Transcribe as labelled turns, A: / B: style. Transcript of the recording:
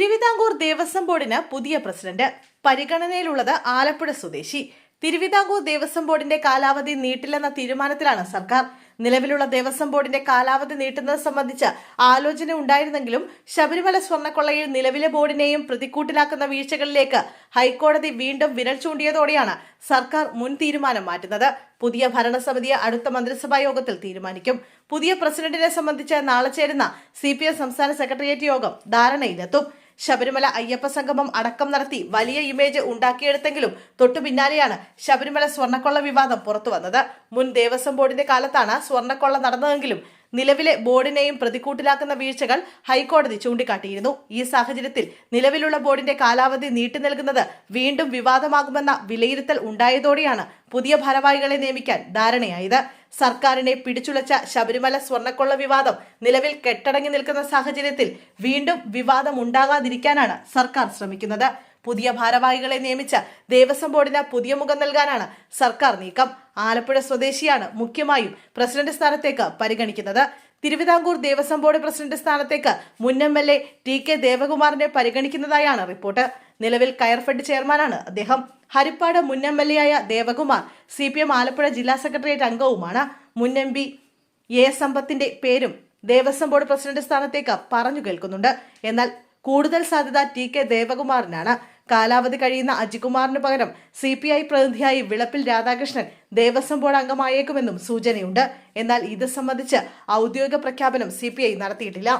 A: തിരുവിതാംകൂർ ദേവസ്വം ബോർഡിന് പുതിയ പ്രസിഡന്റ്. പരിഗണനയിലുള്ളത് ആലപ്പുഴ സ്വദേശി. തിരുവിതാംകൂർ ദേവസ്വം ബോർഡിന്റെ കാലാവധി നീട്ടില്ലെന്ന തീരുമാനത്തിലാണ് സർക്കാർ. നിലവിലുള്ള ദേവസ്വം ബോർഡിന്റെ കാലാവധി നീട്ടുന്നത് സംബന്ധിച്ച് ആലോചന ഉണ്ടായിരുന്നെങ്കിലും ശബരിമല സ്വർണ്ണക്കൊള്ളയിൽ നിലവിലെ ബോർഡിനെയും പ്രതിക്കൂട്ടിലാക്കുന്ന വീഴ്ചകളിലേക്ക് ഹൈക്കോടതി വീണ്ടും വിരൽ ചൂണ്ടിയതോടെയാണ് സർക്കാർ മുൻ തീരുമാനം മാറ്റുന്നത്. പുതിയ ഭരണസമിതിയെ അടുത്ത മന്ത്രിസഭാ യോഗത്തിൽ തീരുമാനിക്കും. പുതിയ പ്രസിഡന്റിനെ സംബന്ധിച്ച് നാളെ ചേരുന്ന CPM സംസ്ഥാന സെക്രട്ടേറിയറ്റ് യോഗം ധാരണയിലെത്തും. ശബരിമല അയ്യപ്പ സംഗമം അടക്കം നടത്തി വലിയ ഇമേജ് ഉണ്ടാക്കിയെടുത്തെങ്കിലും തൊട്ടു പിന്നാലെയാണ് ശബരിമല സ്വർണ്ണക്കൊള്ള വിവാദം പുറത്തു വന്നത്. മുൻ ദേവസ്വം ബോർഡിന്റെ കാലത്താണ് സ്വർണ്ണക്കൊള്ള നടന്നതെങ്കിലും നിലവിലെ ബോർഡിനെയും പ്രതിക്കൂട്ടിലാക്കുന്ന വീഴ്ചകൾ ഹൈക്കോടതി ചൂണ്ടിക്കാട്ടിയിരുന്നു. ഈ സാഹചര്യത്തിൽ നിലവിലുള്ള ബോർഡിന്റെ കാലാവധി നീട്ടി നൽകുന്നത് വീണ്ടും വിവാദമാകുമെന്ന വിലയിരുത്തൽ ഉണ്ടായതോടെയാണ് പുതിയ ഭാരവാഹികളെ നിയമിക്കാൻ ധാരണയായത്. സർക്കാരിനെ പിടിച്ചുലച്ച ശബരിമല സ്വർണ്ണക്കൊള്ള വിവാദം നിലവിൽ കെട്ടടങ്ങി നിൽക്കുന്ന സാഹചര്യത്തിൽ വീണ്ടും വിവാദം ഉണ്ടാകാതിരിക്കാനാണ് സർക്കാർ ശ്രമിക്കുന്നത്. പുതിയ ഭാരവാഹികളെ നിയമിച്ച ദേവസ്വം ബോർഡിന് പുതിയ മുഖം നൽകാനാണ് സർക്കാർ നീക്കം. ആലപ്പുഴ സ്വദേശിയാണ് മുഖ്യമായും പ്രസിഡന്റ് സ്ഥാനത്തേക്ക് പരിഗണിക്കുന്നത്. തിരുവിതാംകൂർ ദേവസ്വം ബോർഡ് പ്രസിഡന്റ് സ്ഥാനത്തേക്ക് മുൻ MLA TK ദേവകുമാറിനെ പരിഗണിക്കുന്നതായാണ് റിപ്പോർട്ട്. നിലവിൽ കയർഫെഡ് ചെയർമാനാണ് അദ്ദേഹം. ഹരിപ്പാട് മുൻ MLA ആയ ദേവകുമാർ CPM ആലപ്പുഴ ജില്ലാ സെക്രട്ടേറിയറ്റ് അംഗവുമാണ്. മുൻ MP A സമ്പത്തിന്റെ പേരും ദേവസ്വം ബോർഡ് പ്രസിഡന്റ് സ്ഥാനത്തേക്ക് പറഞ്ഞു കേൾക്കുന്നുണ്ട്. എന്നാൽ കൂടുതൽ സാധ്യത TK ദേവകുമാറിനാണ്. കാലാവധി കഴിയുന്ന അജികുമാറിന് പകരം CPI പ്രതിനിധിയായി വിളപ്പിൽ രാധാകൃഷ്ണൻ ദേവസ്വം ബോർഡ് അംഗമായേക്കുമെന്നും സൂചനയുണ്ട്. എന്നാൽ ഇത് സംബന്ധിച്ച് ഔദ്യോഗിക പ്രഖ്യാപനം CPI നടത്തിയിട്ടില്ല.